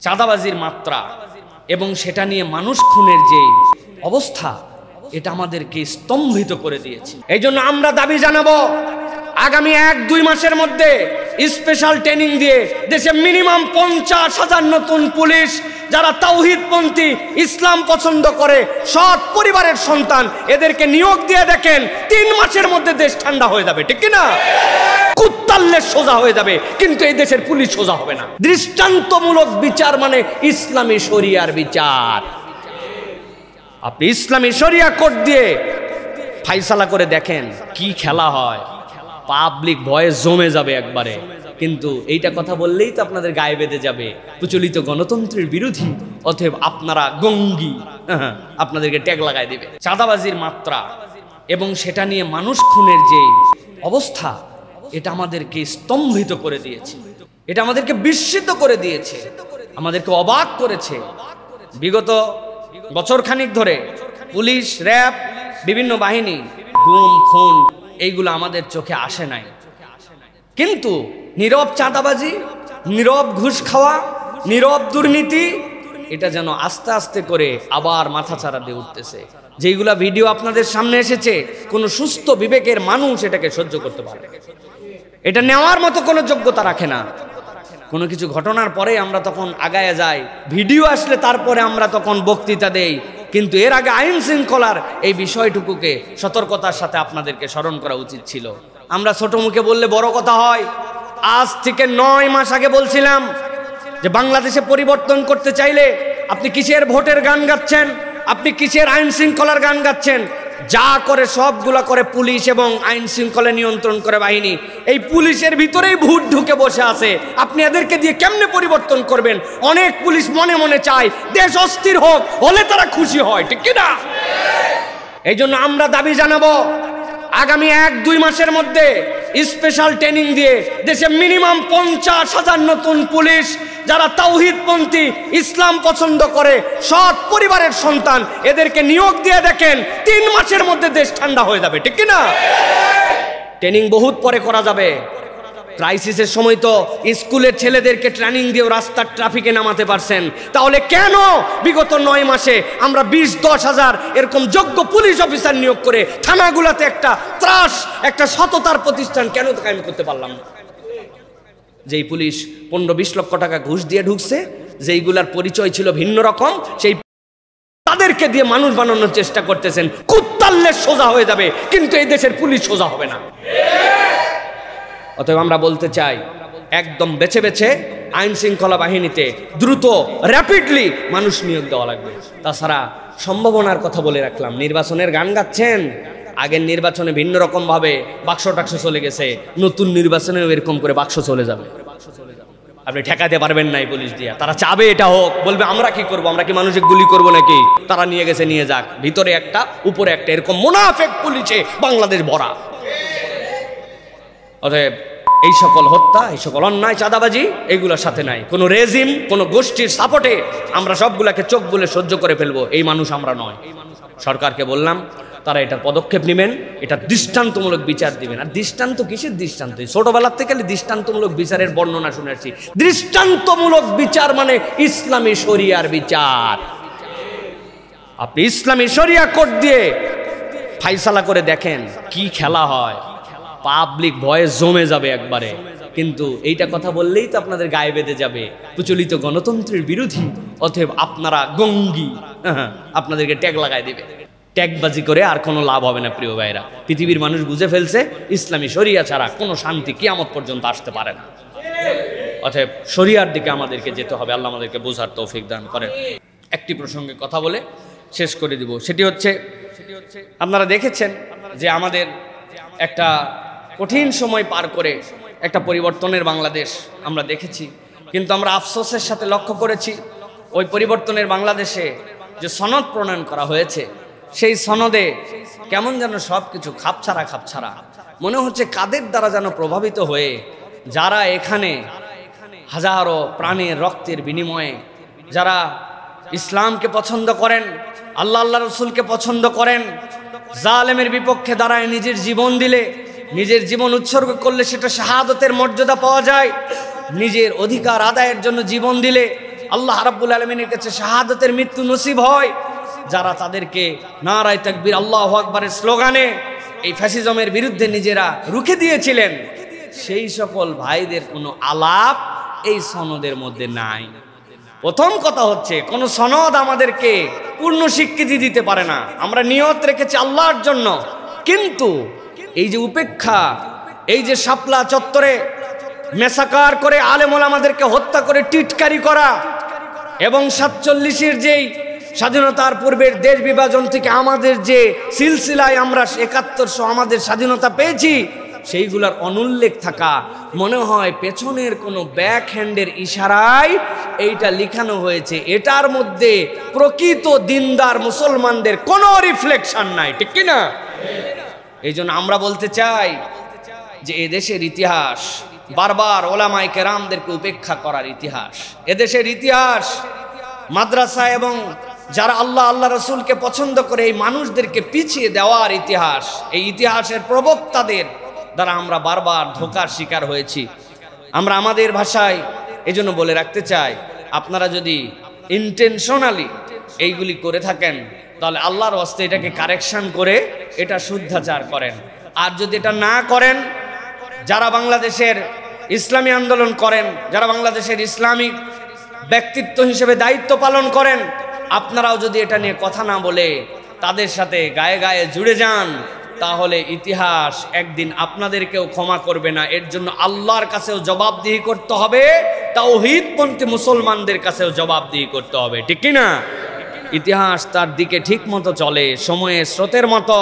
চাঁদাবাজির মাত্রা এবং সেটা নিয়ে মানুষ খুনের যে অবস্থা, এটা আমাদেরকে স্তম্ভিত করে দিয়েছে। এই জন্য আমরা দাবি জানাবো, আগামী 1-2 মাসের মধ্যে স্পেশাল ট্রেনিং দিয়ে দেশে মিনিমাম 50,000 নতুন পুলিশ, যারা তাওহীদপন্থী, ইসলাম পছন্দ করে, সৎ পরিবারের সন্তান, এদেরকে নিয়োগ দিয়ে দেখেন 3 মাসের মধ্যে দেশ ঠান্ডা হয়ে যাবে। ঠিক কিনা? কুত্তাল্লে সোজা হয়ে যাবে, কিন্তু এই দেশের পুলিশ সোজা হবে না। দৃষ্টান্তমূলক বিচার মানে ইসলামী শরিয়ার বিচার। আপনি ইসলামী শরিয়া কোড দিয়ে ফাইসালা করে দেখেন কি খেলা হয়, পাবলিক ভয়ে জমে যাবে একবারে। কিন্তু এইটা কথা বললেই তো আপনাদের গায়ে বেঁধে যাবে প্রচলিত গণতন্ত্রের বিরোধী, অতএব আপনারা গঙ্গি, আপনাদেরকে ট্যাগ লাগাই দিবে। চাঁদাবাজির মাত্রা এবং সেটা নিয়ে মানুষ খুনের যে অবস্থা, এটা আমাদেরকে স্তম্ভিত করে দিয়েছে, এটা আমাদেরকে বিস্মিত করে দিয়েছে, আমাদেরকে অবাক করেছে। বিগত বছরখানিক ধরে পুলিশ, র্যাব, বিভিন্ন বাহিনী গুম, খুন এইগুলো আমাদের চোখে আসে নাই, কিন্তু নীরব চাঁদাবাজি, নীরব ঘুষ খাওয়া, নীরব দুর্নীতি, এটা যেন আস্তে আস্তে করে আবার মাথাচাড়া দিয়ে উঠতেছে। যেইগুলা ভিডিও আপনাদের সামনে এসেছে, কোনো সুস্থ বিবেকের মানুষ এটাকে সহ্য করতে পারে, এটা নেওয়ার মতো কোনো যোগ্যতা রাখে না। কোনো কিছু ঘটনার পরে আমরা তখন আগায় যাই, ভিডিও আসলে তারপরে আমরা তখন বক্তৃতা দেই, কিন্তু এর আগে আইন শৃঙ্খলার এই বিষয়টুকুকে সতর্কতার সাথে আপনাদেরকে স্মরণ করা উচিত ছিল। আমরা ছোট মুখে বললে বড় কথা হয়। আজ থেকে 9 মাস আগে বলছিলাম যে বাংলাদেশে পরিবর্তন করতে চাইলে আপনি কিসের ভোটের গান গাচ্ছেন, আপনি কিসের আইন শৃঙ্খলার গান গাচ্ছেন? যা করে সবগুলা করে পুলিশ এবং আইন শৃঙ্খলা নিয়ন্ত্রণ করে বাহিনী। এই পুলিশের ভিতরেই ভূত ঢুকে বসে আছে, আপনি এদেরকে দিয়ে কেমনে পরিবর্তন করবেন? অনেক পুলিশ মনে মনে চায় দেশ অস্থির হোক, হলে তারা খুশি হয়। ঠিক কিনা? এই জন্য আমরা দাবি জানাবো, আগামী 1-2 মাসের মধ্যে স্পেশাল ট্রেনিং দিয়ে দেশে মিনিমাম 50,000 নতুন পুলিশ, যারা তাওহীদপন্থী, ইসলাম পছন্দ করে, সৎ পরিবারের সন্তান, এদেরকে নিয়োগ দিয়ে দেখেন 3 মাসের মধ্যে দেশ ঠান্ডা হয়ে যাবে। ঠিক কিনা? ট্রেনিং বহুত পরে করা যাবে। ক্রাইসিসের সময় তো স্কুলের ছেলেদেরকে ট্রেনিং দিয়ে রাস্তার ট্রাফিকে নামাতে পারছেন, তাহলে কেন বিগত 9 মাসে আমরা 20-10 হাজার এরকম যোগ্য পুলিশ অফিসার নিয়োগ করে থানাগুলোতে একটা ত্রাস, একটা সততার প্রতিষ্ঠান কেন কায়েম করতে পারলাম না? যেই পুলিশ 15-20 লক্ষ টাকা ঘুষ দিয়ে ঢুকছে, যেইগুলার পরিচয় ছিল ভিন্ন রকম, সেই তাদেরকে দিয়ে মানুষ বানানোর চেষ্টা করতেছেন। কুত্তাল্লে সোজা হয়ে যাবে, কিন্তু এই দেশের পুলিশ সোজা হবে না। অতএব আমরা বলতে চাই, একদম বেছে বেছে আইন শৃঙ্খলা বাহিনীতে দ্রুত, র্যাপিডলি মানুষ নিয়োগ দেওয়া লাগবে। তাছাড়া সম্ভাবনার কথা বলে রাখলাম, নির্বাচনের গান গাচ্ছেন, আগের নির্বাচনে ভিন্ন রকম ভাবে বাক্স টাক্স চলে গেছে, নতুন নির্বাচনেও এরকম করে বাক্স চলে যাবে। আপনি ঠেকাতে পারবেন না এই পুলিশ দিয়া। তারা চাবে এটা হোক, বলবে আমরা কি করব, আমরা কি মানুষের গুলি করব নাকি? তারা নিয়ে গেছে, নিয়ে যাক, ভিতরে একটা উপরে একটা, এরকম মুনাফেক পুলিশে বাংলাদেশ ভরা। অতএব এই সকল হত্যা, এই সকল অন্যায়, চাঁদাবাজি, এইগুলোর সাথে নাই কোনো রেজিম, কোনো গোষ্ঠীর সাপোর্টে আমরা সবগুলাকে চোখ বলে সহ্য করে ফেলবো, এই মানুষ আমরা নয়। সরকারকে বললাম, তারা এটার পদক্ষেপ নেবেন, এটা দৃষ্টান্তমূলক বিচার দিবেন। আর দৃষ্টান্ত কিসের দৃষ্টান্ত? ছোটবেলার থেকে দৃষ্টান্তমূলক বিচারের বর্ণনা শুনে আসছি। দৃষ্টান্তমূলক বিচার মানে ইসলামী শরিয়ার বিচার। আপনি ইসলামী শরিয়া কোড দিয়ে ফাইসালা করে দেখেন কি খেলা হয়, পাবলিক ভয়ে জমে যাবে একবারে। কিন্তু এইটা কথা বললেই তো আপনাদের গায়ে বেঁধে যাবে প্রচলিত গণতন্ত্রের বিরোধী, অতএব আপনারা গঙ্গি, আপনাদেরকে ট্যাগ লাগাই দিবে। ট্যাগবাজি করে আর কোনো লাভ হবে না প্রিয় ভাইরা। পৃথিবীর মানুষ বুঝে ফেলছে ইসলামী শরিয়া ছাড়া কোনো শান্তি কিয়ামত পর্যন্ত আসতে পারে না। অতএব শরিয়ার দিকে আমাদেরকে যেতে হবে। আল্লাহ আমাদেরকে বোঝার তৌফিক দান করেন। একটি প্রসঙ্গে কথা বলে শেষ করে দিব, সেটি হচ্ছে আপনারা দেখেছেন যে আমাদের একটা কঠিন সময় পার করে একটা পরিবর্তনের বাংলাদেশ আমরা দেখেছি, কিন্তু আমরা আফসোসের সাথে লক্ষ্য করেছি ওই পরিবর্তনের বাংলাদেশে যে সনদ প্রণয়ন করা হয়েছে, সেই সনদে কেমন যেন সব কিছু খাপছাড়া খাপছাড়া মনে হচ্ছে। কাদের দ্বারা যেন প্রভাবিত হয়ে যারা এখানে হাজারো প্রাণের রক্তের বিনিময়ে যারা ইসলামকে পছন্দ করেন, আল্লাহ রসুলকে পছন্দ করেন, জালেমের বিপক্ষে দাঁড়ায় নিজের জীবন দিলে, নিজের জীবন উৎসর্গ করলে সেটা শাহাদতের মর্যাদা পাওয়া যায়। নিজের অধিকার আদায়ের জন্য জীবন দিলে আল্লাহ রাব্বুল আলামিনের কাছে শাহাদাতের মৃত্যু নসিব হয়, যারা তাদেরকে নারায়ে তাকবীর আল্লাহু আকবারের স্লোগানে এই ফ্যাসিজমের বিরুদ্ধে নিজেরা রুখে দিয়েছিলেন, সেই সকল ভাইদের কোনো আলাপ এই সনদের মধ্যে নাই। প্রথম কথা হচ্ছে, কোন সনদ আমাদেরকে পূর্ণ স্বীকৃতি দিতে পারে না। আমরা নিয়ত রেখেছি আল্লাহর জন্য, কিন্তু এই যে উপেক্ষা, এই যে শাপলা চত্বরে মেসাকার করে আলেম ওলামাদেরকে হত্যা করে টিটকারি করা, এবং 47-এর যেই স্বাধীনতার পূর্বের দেশ বিভাজন থেকে আমাদের যে সিলসিলায় আমরা 71 আমাদের স্বাধীনতা পেয়েছি, সেইগুলার অনুল্লেখ থাকা, মনে হয় পেছনের কোনো ব্যাক হ্যান্ডের ইশারায় এইটা লিখানো হয়েছে, এটার মধ্যে প্রকৃত দিনদার মুসলমানদের কোনো রিফ্লেকশন নাই, ঠিক কি না? এই জন্য আমরা বলতে চাই যে এদেশের ইতিহাস বারবার ওলামায়ে কেরামদেরকে উপেক্ষা করার ইতিহাস। এদেশের ইতিহাস মাদ্রাসা এবং যারা আল্লাহ আল্লাহ রসুলকে পছন্দ করে এই মানুষদেরকে পিছিয়ে দেওয়ার ইতিহাস। এই ইতিহাসের প্রবক্তাদের দ্বারা আমরা বারবার ধোঁকার শিকার হয়েছি। আমরা আমাদের ভাষায় এই জন্য বলে রাখতে চাই, আপনারা যদি ইন্টেনশনালি এইগুলি করে থাকেন, তাহলে আল্লাহর ওয়াস্তে এটাকে কারেকশন করে এটা শুদ্ধাচার করেন। আর যদি এটা না করেন, যারা বাংলাদেশের ইসলামী আন্দোলন করেন, যারা বাংলাদেশের ইসলামিক ব্যক্তিত্ব হিসেবে দায়িত্ব পালন করেন, আপনারাও যদি এটা নিয়ে কথা না বলে তাদের সাথে গায়ে গায়ে জুড়ে যান, তাহলে ইতিহাস একদিন আপনাদেরকেও ক্ষমা করবে না। এর জন্য আল্লাহর কাছেও জবাবদিহি করতে হবে, তাওহীদপন্থী মুসলমানদের কাছেও জবাবদিহি করতে হবে, ঠিক কি না? ইতিহাস তার দিকে ঠিক মতো চলে, সময়ের স্রোতের মতো।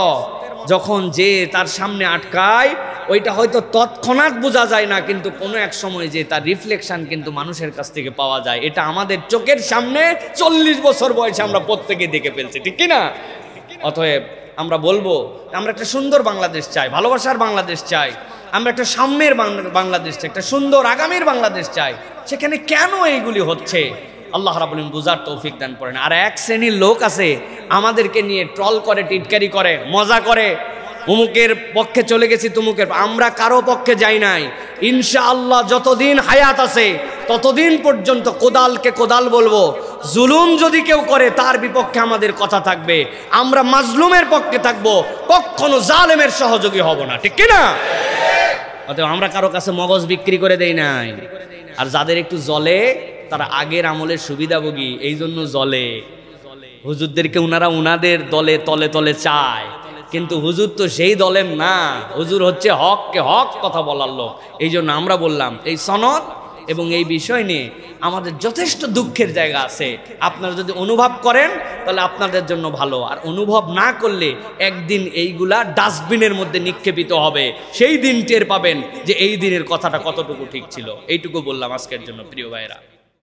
যখন যে তার সামনে আটকায়, ওইটা হয়তো তৎক্ষণাৎ বোঝা যায় না, কিন্তু কোনো এক সময় যে তার রিফ্লেকশন কিন্তু মানুষের কাছ থেকে পাওয়া যায়। এটা আমাদের চোখের সামনে 40 বছর বয়সে আমরা প্রত্যেকে দেখে ফেলছি, ঠিক কি না? অতএব আমরা বলবো, আমরা একটা সুন্দর বাংলাদেশ চাই, ভালোবাসার বাংলাদেশ চাই, আমরা একটা সাম্যের বাংলাদেশ চাই, একটা সুন্দর আগামীর বাংলাদেশ চাই। সেখানে কেন এইগুলি হচ্ছে আল্লাহ রাব্বুল আলামিন বুঝার তৌফিক দান করেন। আর এক শ্রেণীর লোক আছে আমাদেরকে নিয়ে ট্রল করে, টিটকারি করে, মজা করে, অমুকের পক্ষে চলে গেছি, তুমুকের। আমরা কারো পক্ষে যাই নাই। ইনশাআল্লাহ যতদিন হায়াত আছে ততদিন পর্যন্ত কোদালকে কোদাল বলবো। জুলুম যদি কেউ করে তার বিপক্ষে আমাদের কথা থাকবে, আমরা মাজলুমের পক্ষে থাকবো, কখনো জালেমের সহযোগী হব না, ঠিক কি না? অতএব আমরা কারো কাছে মগজ বিক্রি করে দেই নাই। আর যাদের একটু জ্বলে তারা আগের আমলের সুবিধাভোগী, এই জন্য জ্বলে। হুজুরদেরকে উনাদের দলে তলে তলে চায়, কিন্তু হুজুর তো সেই দলের না, হুজুর হচ্ছে হককে হক কথা বলার লোক। এই জন্য আমরা বললাম, এই সনদ এবং এই বিষয় নিয়ে আমাদের যথেষ্ট দুঃখের জায়গা আছে। আপনারা যদি অনুভব করেন তাহলে আপনাদের জন্য ভালো, আর অনুভব না করলে একদিন এইগুলা ডাস্টবিনের মধ্যে নিক্ষেপিত হবে। সেই দিন টের পাবেন যে এই দিনের কথাটা কতটুকু ঠিক ছিল। এইটুকু বললাম আজকের জন্য, প্রিয় ভাইরা।